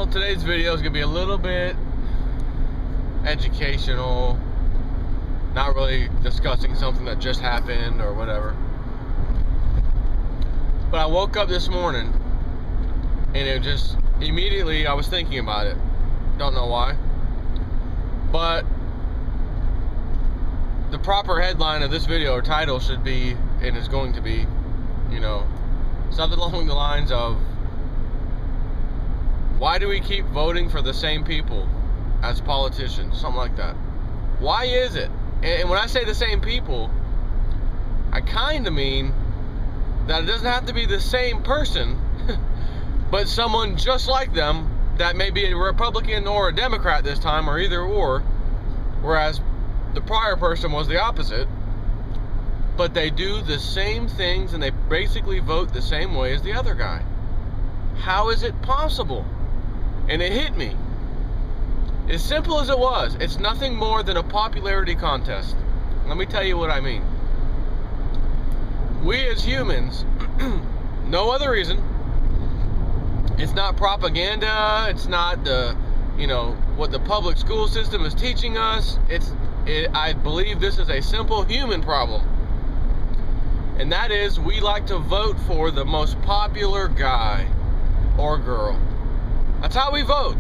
Well, today's video is going to be a little bit educational, not really discussing something that just happened or whatever. But I woke up this morning and it just immediately I was thinking about it. Don't know why. But the proper headline of this video or title should be, and is going to be, something along the lines of, why do we keep voting for the same people as politicians? Something like that. Why is it? And when I say the same people, I kind of mean that it doesn't have to be the same person, but someone just like them that may be a Republican or a Democrat this time, or either or, whereas the prior person was the opposite. But they do the same things and they basically vote the same way as the other guy. How is it possible? And it hit me. As simple as it was, it's nothing more than a popularity contest. Let me tell you what I mean. We as humans, no other reason. It's not propaganda. It's not the, what the public school system is teaching us. I believe this is a simple human problem. And that is, we like to vote for the most popular guy or girl. That's how we vote.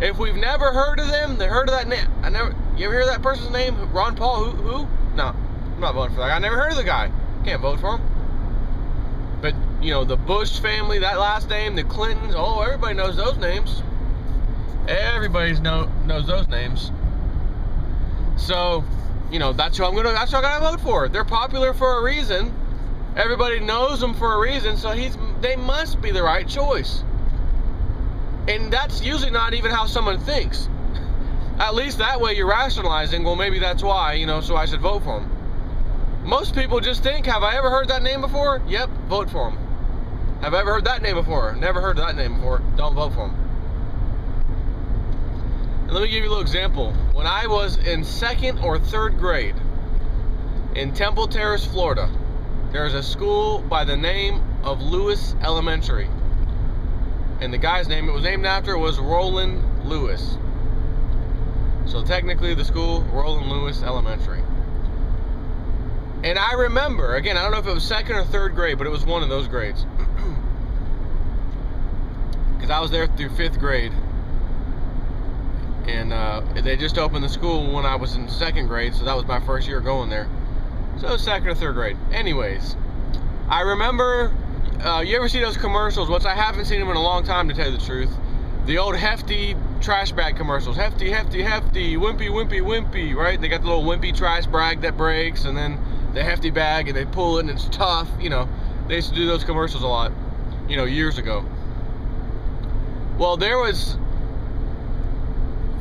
If we've never heard of them, they heard of that name. You ever hear that person's name? Ron Paul? Who? No, I'm not voting for that guy. I never heard of the guy. Can't vote for him. But, the Bush family, that last name, the Clintons, oh, everybody knows those names. Everybody knows those names. So, that's who I gotta vote for. They're popular for a reason. Everybody knows them for a reason, so they must be the right choice. And that's usually not even how someone thinks. At least that way you're rationalizing, well, maybe that's why, so I should vote for him. Most people just think, have I ever heard that name before? Yep, vote for him. Have I ever heard that name before? Never heard that name before. Don't vote for him. And let me give you a little example. When I was in 2nd or 3rd grade in Temple Terrace, Florida, there's a school by the name of Lewis Elementary. And the guy's name it was named after was Roland Lewis. So technically the school, Roland Lewis Elementary. And I remember, again, I don't know if it was 2nd or 3rd grade, but it was one of those grades. Because I was there through 5th grade. And they just opened the school when I was in 2nd grade, so that was my first year going there. So it was 2nd or 3rd grade. Anyways, I remember, you ever see those commercials, which I haven't seen them in a long time to tell you the truth, the old Hefty trash bag commercials. Hefty, Hefty, Hefty, Wimpy, Wimpy, Wimpy, right? They got the little Wimpy trash bag that breaks, and then the Hefty bag, and they pull it, and it's tough, They used to do those commercials a lot, years ago. Well, there was,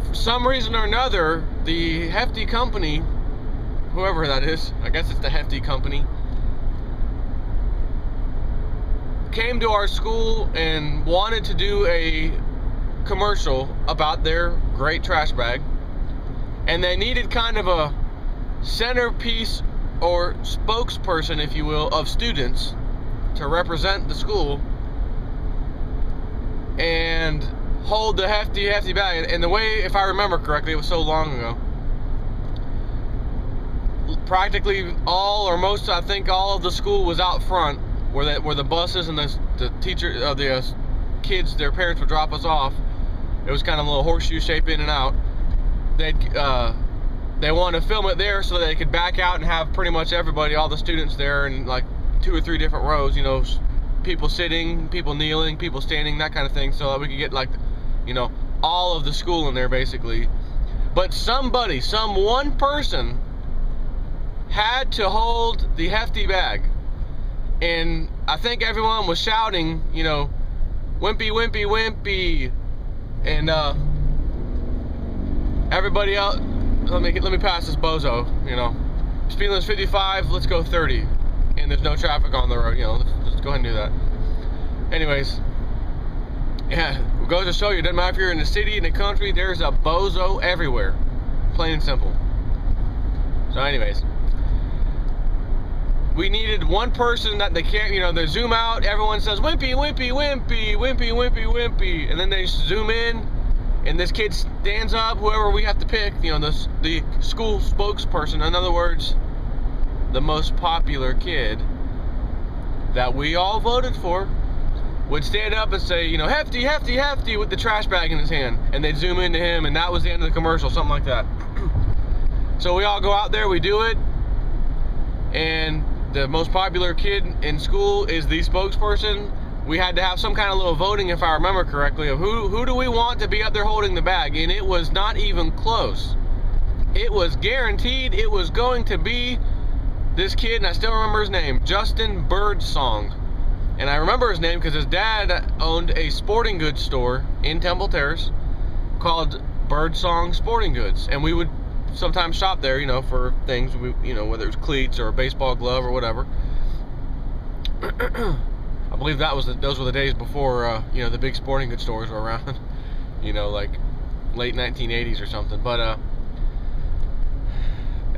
for some reason or another, the Hefty company, whoever that is, I guess it's the Hefty company, came to our school and wanted to do a commercial about their great trash bag, and they needed kind of a centerpiece or spokesperson, if you will, of students to represent the school and hold the hefty bag. And the way, if I remember correctly, it was so long ago, practically all or most, I think all of the school was out front where the buses and the teacher, the kids, their parents would drop us off. It was kind of a little horseshoe shape in and out. They wanted to film it there so they could back out and have pretty much everybody, all the students there, in like 2 or 3 different rows, people sitting, people kneeling, people standing, that kind of thing, so that we could get all of the school in there basically. But some one person had to hold the hefty bag. And I think everyone was shouting, Wimpy, Wimpy, Wimpy. And everybody else, let me pass this bozo, Speed limit's 55, let's go 30. And there's no traffic on the road, let's go ahead and do that. Anyways, yeah, it goes to show you, it doesn't matter if you're in the city, in the country, there's a bozo everywhere. Plain and simple. So anyways, we needed one person that they can't, they zoom out, everyone says, Wimpy, Wimpy, Wimpy, Wimpy, Wimpy, Wimpy, and then they zoom in, and this kid stands up, whoever we have to pick, the school spokesperson, in other words, the most popular kid that we all voted for, would stand up and say, hefty, hefty, hefty, with the trash bag in his hand, and they'd zoom into him, and that was the end of the commercial, something like that. So we all go out there, we do it, and the most popular kid in school is the spokesperson. We had to have some kind of little voting, if I remember correctly, of who do we want to be up there holding the bag, and it was not even close. It was guaranteed it was going to be this kid, and I still remember his name, Justin Birdsong. And I remember his name because his dad owned a sporting goods store in Temple Terrace called Birdsong Sporting Goods, and we would sometimes shop there, for things, whether it was cleats or a baseball glove or whatever. I believe those were the days before, the big sporting goods stores were around, like late 1980s or something, but,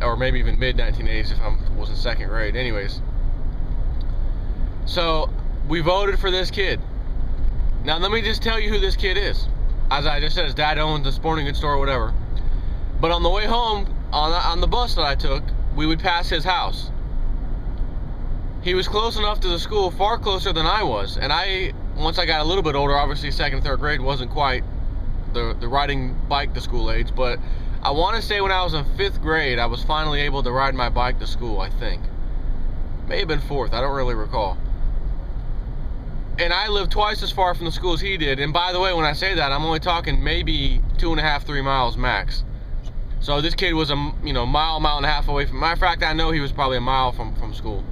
or maybe even mid 1980s if I was in second grade. Anyways, so we voted for this kid. Now let me just tell you who this kid is. As I just said, his dad owns a sporting goods store or whatever. But on the way home, on the bus that I took, we would pass his house. He was close enough to the school, far closer than I was. And once I got a little bit older, obviously second, third grade wasn't quite the riding bike to school age, but I want to say when I was in 5th grade, I was finally able to ride my bike to school, I think. May have been 4th, I don't really recall. And I lived twice as far from the school as he did. And by the way, when I say that, I'm only talking maybe 2.5, 3 miles max. So this kid was a mile and a half away from. Matter of fact, I know he was probably a mile from school.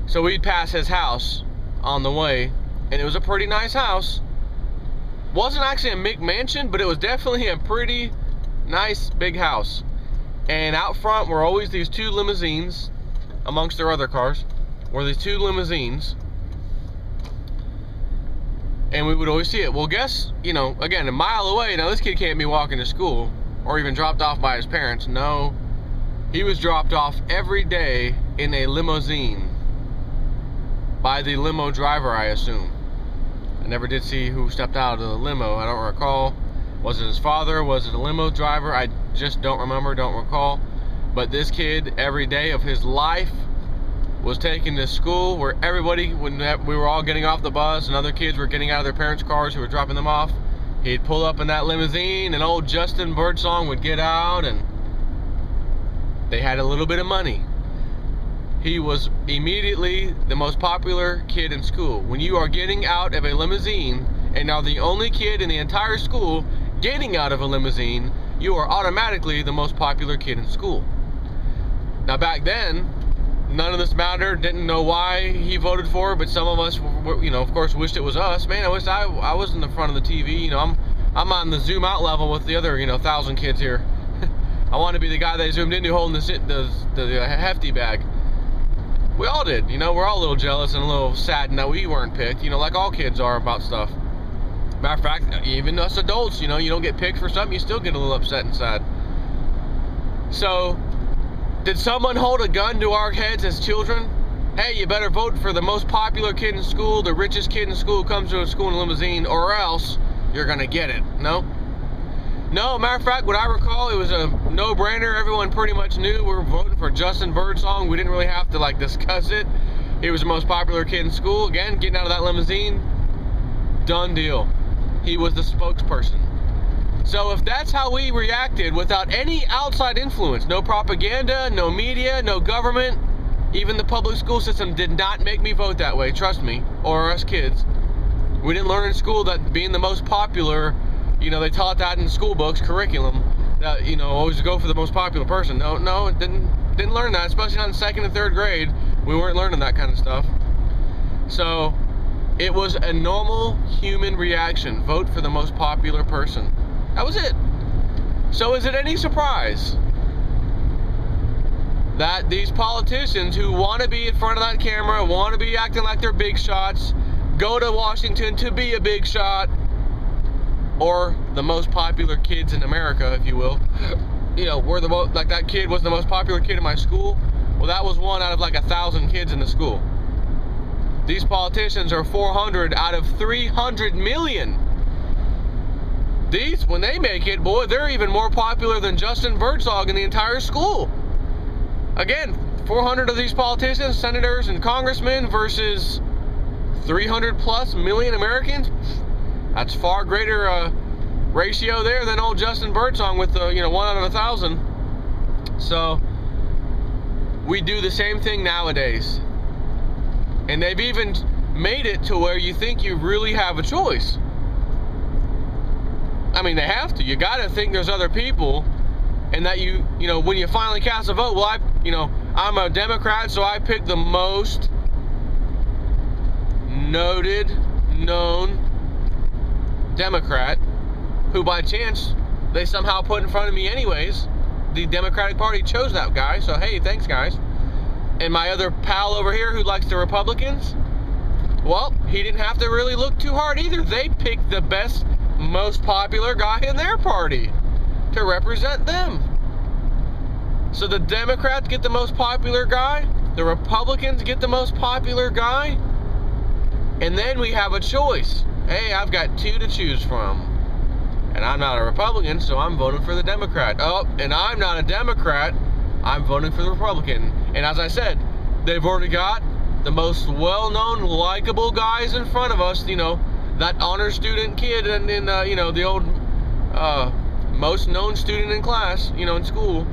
So we'd pass his house on the way, and it was a pretty nice house. Wasn't actually a McMansion, but it was definitely a pretty nice big house. And out front were always these 2 limousines, amongst their other cars, were these 2 limousines. And we would always see it. Well, guess, again, a mile away, now this kid can't be walking to school or even dropped off by his parents. No, he was dropped off every day in a limousine by the limo driver, I assume. I never did see who stepped out of the limo. I don't recall. Was it his father? Was it a limo driver? I just don't remember, don't recall. But this kid, every day of his life, was taken to school where everybody, when we were all getting off the bus and other kids were getting out of their parents' cars who were dropping them off, he'd pull up in that limousine and old Justin Birdsong would get out, and they had a little bit of money. He was immediately the most popular kid in school. When you are getting out of a limousine and are the only kid in the entire school getting out of a limousine, you are automatically the most popular kid in school. Now back then, none of this mattered, didn't know why he voted for it, but some of us, of course, wished it was us. Man, I wish I was in the front of the TV. I'm on the zoom out level with the other, 1,000 kids here. I want to be the guy they zoomed into holding the hefty bag. We all did, we're all a little jealous and a little saddened that we weren't picked, like all kids are about stuff. Matter of fact, even us adults, you don't get picked for something, you still get a little upset inside. So, did someone hold a gun to our heads as children? Hey, you better vote for the most popular kid in school, the richest kid in school who comes to a school in a limousine, or else you're gonna get it. No? No, matter of fact, what I recall, it was a no-brainer. Everyone pretty much knew we were voting for Justin Birdsong. We didn't really have to, discuss it. He was the most popular kid in school. Again, getting out of that limousine, done deal. He was the spokesperson. So if that's how we reacted without any outside influence, no propaganda, no media, no government, even the public school system did not make me vote that way, trust me, or us kids. We didn't learn in school that being the most popular, they taught that in school books, curriculum, that, always go for the most popular person. No, it didn't learn that, especially not in 2nd and 3rd grade. We weren't learning that kind of stuff. So it was a normal human reaction. Vote for the most popular person. That was it. So is it any surprise that these politicians who want to be in front of that camera, want to be acting like they're big shots, go to Washington to be a big shot, or the most popular kids in America, if you will, we're the most, that kid was the most popular kid in my school, Well, that was 1 out of like 1,000 kids in the school. These politicians are 400 out of 300 million. These, when they make it, boy, they're even more popular than Justin Birdsong in the entire school. Again, 400 of these politicians, senators, and congressmen versus 300 plus million Americans. That's far greater ratio there than old Justin Birdsong with 1 out of 1,000. So we do the same thing nowadays, and they've even made it to where you think you really have a choice. I mean, they have to. You gotta think there's other people, and that when you finally cast a vote, well, I'm a Democrat, so I pick the most known Democrat, who by chance they somehow put in front of me anyways. The Democratic Party chose that guy, so hey, thanks guys. And my other pal over here who likes the Republicans, well, he didn't have to really look too hard either. They picked the best, most popular guy in their party to represent them. So the Democrats get the most popular guy, the Republicans get the most popular guy, and then we have a choice. Hey, I've got 2 to choose from. And I'm not a Republican, so I'm voting for the Democrat. Oh, and I'm not a Democrat, I'm voting for the Republican. And as I said, they've already got the most well-known, likable guys in front of us. That honor student kid and the old most known student in class, in school,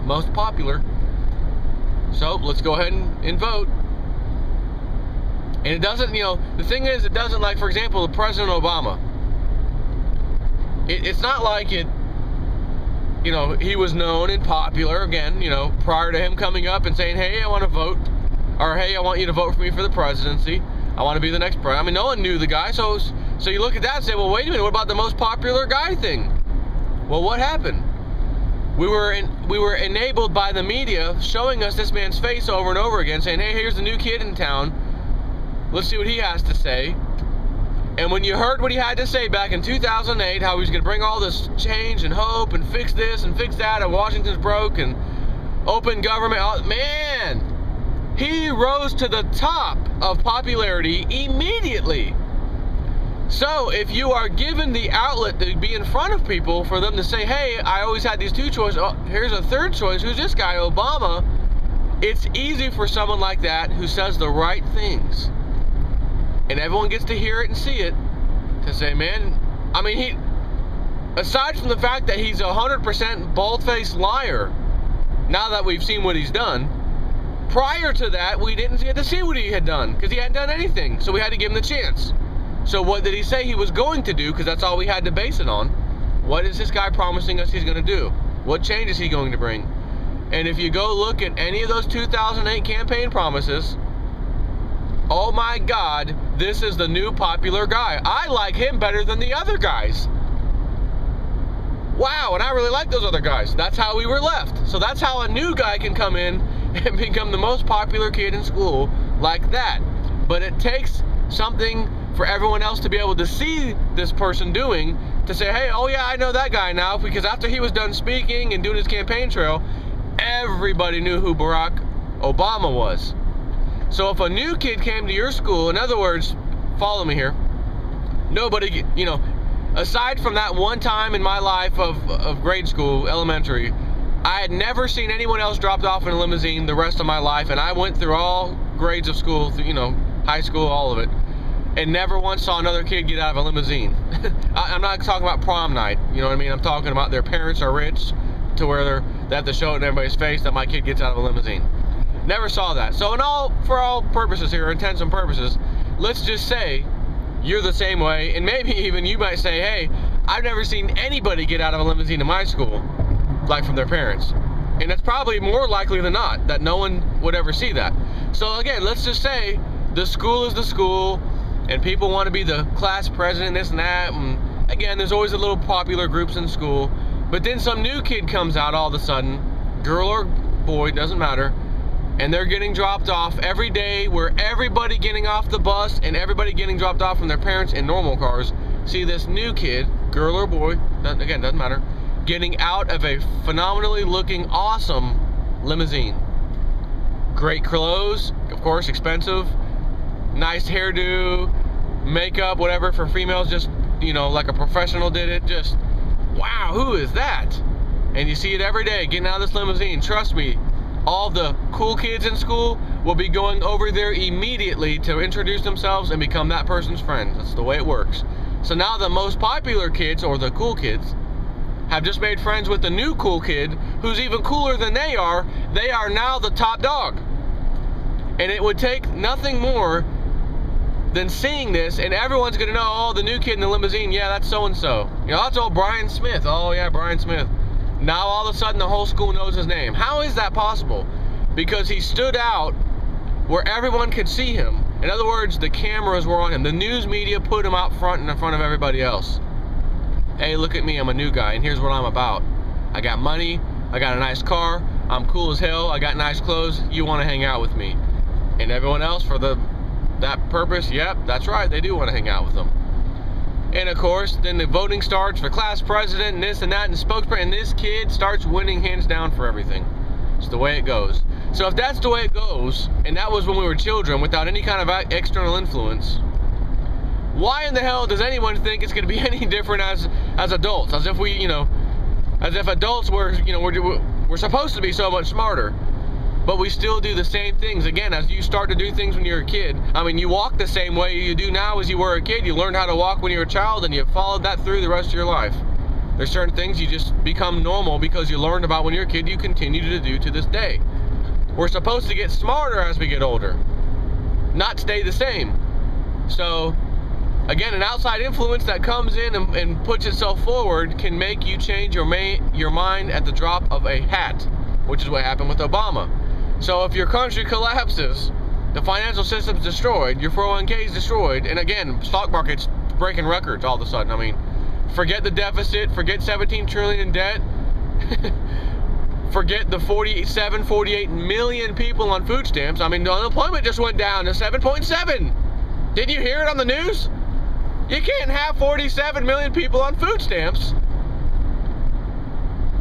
most popular. So let's go ahead and vote. And it doesn't, the thing is, it doesn't, like, for example, President Obama. It's not like it, he was known and popular, again, prior to him coming up and saying, hey, I want to vote, or hey, I want you to vote for me for the presidency. I want to be the next president. I mean, no one knew the guy, so you look at that and say, well, wait a minute, what about the most popular guy thing? Well, what happened? We were enabled by the media showing us this man's face over and over again, saying, hey, here's the new kid in town. Let's see what he has to say. And when you heard what he had to say back in 2008, how he was going to bring all this change and hope and fix this and fix that, and Washington's broke and open government, man, he rose to the top of popularity immediately. So if you are given the outlet to be in front of people for them to say, hey, I always had these 2 choices, oh, here's a 3rd choice, who's this guy, Obama? It's easy for someone like that who says the right things, and everyone gets to hear it and see it, to say, man, I mean, aside from the fact that he's 100% bald-faced liar, now that we've seen what he's done, prior to that, we didn't get to see what he had done, because he hadn't done anything, so we had to give him the chance. So what did he say he was going to do, because that's all we had to base it on. What is this guy promising us he's going to do? What change is he going to bring? And if you go look at any of those 2008 campaign promises, oh my God, this is the new popular guy. I like him better than the other guys. Wow, and I really like those other guys. That's how we were left. So that's how a new guy can come in and become the most popular kid in school like that. But it takes something for everyone else to be able to see this person doing, to say, hey, oh yeah, I know that guy now, because after he was done speaking and doing his campaign trail, everybody knew who Barack Obama was. So if a new kid came to your school, in other words, follow me here, nobody, aside from that one time in my life of grade school, elementary, I had never seen anyone else dropped off in a limousine the rest of my life, and I went through all grades of school, high school, all of it, and never once saw another kid get out of a limousine. I'm not talking about prom night, you know what I mean? I'm talking about their parents are rich to where they have to show it in everybody's face that my kid gets out of a limousine. Never saw that. So for all purposes here, intents and purposes, let's just say you're the same way, and maybe even you might say, hey, I've never seen anybody get out of a limousine in my school, like from their parents. And it's probably more likely than not that no one would ever see that. So again, let's just say the school is the school, and people want to be the class president, this and that, and again, there's always a little popular groups in school, but then some new kid comes out all of a sudden, girl or boy, doesn't matter, and they're getting dropped off every day, where everybody getting off the bus and everybody getting dropped off from their parents in normal cars see this new kid, girl or boy, again, doesn't matter, getting out of a phenomenally looking awesome limousine. Great clothes, of course, expensive. Nice hairdo, makeup, whatever for females, just, you know, like a professional did it. Just, wow, who is that? And you see it every day, getting out of this limousine. Trust me, all the cool kids in school will be going over there immediately to introduce themselves and become that person's friend. That's the way it works. So now the most popular kids, or the cool kids, have just made friends with the new cool kid who's even cooler than they are. They are now the top dog. And it would take nothing more than seeing this, and everyone's gonna know, oh, the new kid in the limousine, yeah, that's so-and-so. You know, that's old Brian Smith. Oh yeah, Brian Smith. Now all of a sudden the whole school knows his name. How is that possible? Because he stood out where everyone could see him. In other words, the cameras were on him. The news media put him out front and in front of everybody else. Hey, look at me, I'm a new guy, and here's what I'm about. I got money, I got a nice car, I'm cool as hell, I got nice clothes, you wanna hang out with me. And everyone else, for that purpose, yep, that's right, they do wanna hang out with them. And of course, then the voting starts for class president and this and that and spokesperson, and this kid starts winning hands down for everything. It's the way it goes. So if that's the way it goes, and that was when we were children without any kind of external influence, why in the hell does anyone think it's going to be any different as adults? As if we, you know, as if adults were, you know, we're supposed to be so much smarter, but we still do the same things. Again, as you start to do things when you're a kid, I mean, you walk the same way you do now as you were a kid. You learned how to walk when you were a child, and you followed that through the rest of your life. There's certain things you just become normal because you learned about when you're a kid, you continue to do to this day. We're supposed to get smarter as we get older, not stay the same. So, again, an outside influence that comes in and puts itself forward can make you change your mind at the drop of a hat, which is what happened with Obama. So if your country collapses, the financial system's destroyed, your 401k is destroyed, and again, stock market's breaking records all of a sudden. I mean, forget the deficit, forget 17 trillion in debt, forget the 48 million people on food stamps. I mean, the unemployment just went down to 7.7. Did you hear it on the news? You can't have 47 million people on food stamps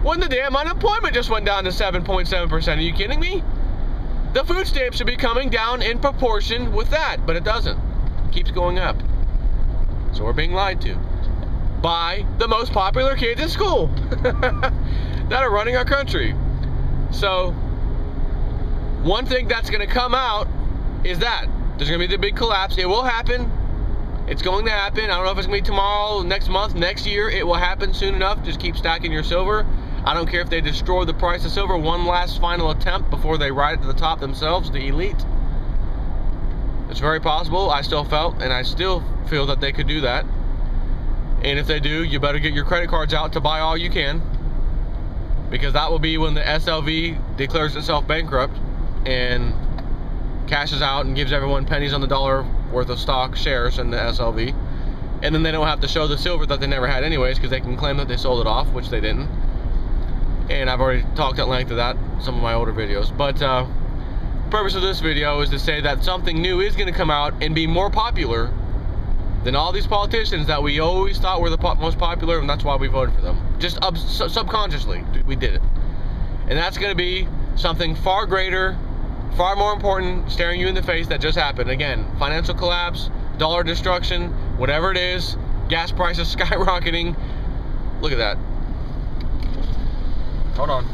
when the damn unemployment just went down to 7.7%. Are you kidding me? The food stamps should be coming down in proportion with that, but it doesn't. It keeps going up. So we're being lied to by the most popular kids in school that are running our country. So one thing that's going to come out is that there's going to be the big collapse. It will happen. It's going to happen. I don't know if it's going to be tomorrow, next month, next year. It will happen soon enough. Just keep stacking your silver. I don't care if they destroy the price of silver. One last final attempt before they ride to the top themselves, the elite. It's very possible. I still felt, and I still feel that they could do that. And if they do, you better get your credit cards out to buy all you can, because that will be when the SLV declares itself bankrupt and cashes out and gives everyone pennies on the dollar worth of stock shares in the SLV. And then they don't have to show the silver that they never had anyways, because they can claim that they sold it off, which they didn't. And I've already talked at length of that in some of my older videos. But the purpose of this video is to say that something new is going to come out and be more popular than all these politicians that we always thought were the most popular, and that's why we voted for them. Just subconsciously, we did it. And that's going to be something far greater, far more important, staring you in the face that just happened. Again, financial collapse, dollar destruction, whatever it is, gas prices skyrocketing. Look at that. Hold on.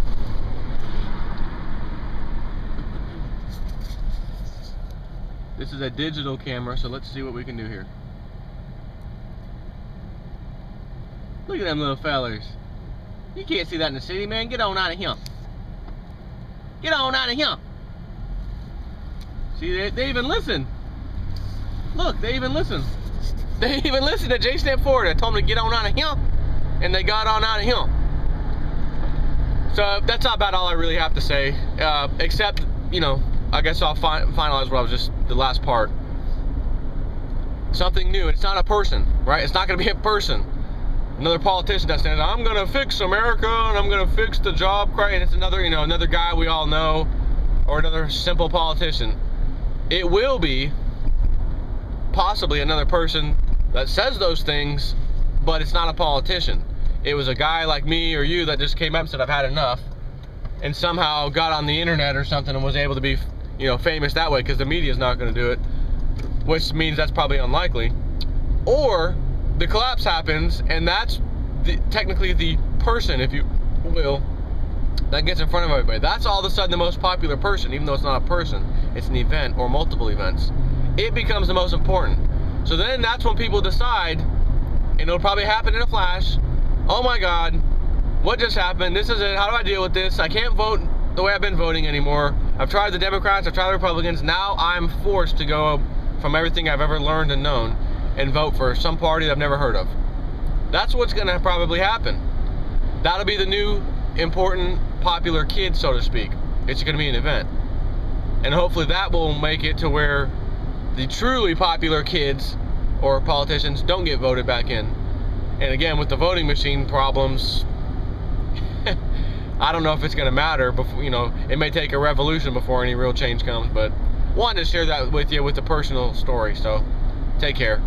This is a digital camera, so let's see what we can do here. Look at them little fellers. You can't see that in the city, man. Get on out of here. Get on out of here. See, they even listen. Look, they even listen. They even listen to J Stamp Ford. I told them to get on out of here, and they got on out of here. So that's about all I really have to say, except, you know, I guess I'll finalize what I was just, the last part. Something new. It's not a person, right? It's not going to be a person. Another politician that says, I'm going to fix America, and I'm going to fix the job crisis. And it's another, you know, another guy we all know, or another simple politician. It will be possibly another person that says those things, but it's not a politician. It was a guy like me or you that just came up and said, I've had enough, and somehow got on the internet or something and was able to be, famous that way, because the media is not going to do it, which means that's probably unlikely. Or the collapse happens, and that's technically the person, if you will, that gets in front of everybody. That's all of a sudden the most popular person, even though it's not a person, it's an event or multiple events. It becomes the most important. So then that's when people decide, and it'll probably happen in a flash, oh my God, what just happened? This is it. How do I deal with this? I can't vote the way I've been voting anymore. I've tried the Democrats, I've tried the Republicans. Now I'm forced to go from everything I've ever learned and known and vote for some party that I've never heard of. That's what's going to probably happen. That'll be the new important popular kid, so to speak. It's going to be an event. And hopefully that will make it to where the truly popular kids or politicians don't get voted back in. And again, with the voting machine problems, I don't know if it's going to matter. Before, it may take a revolution before any real change comes. But wanted to share that with you with a personal story. So take care.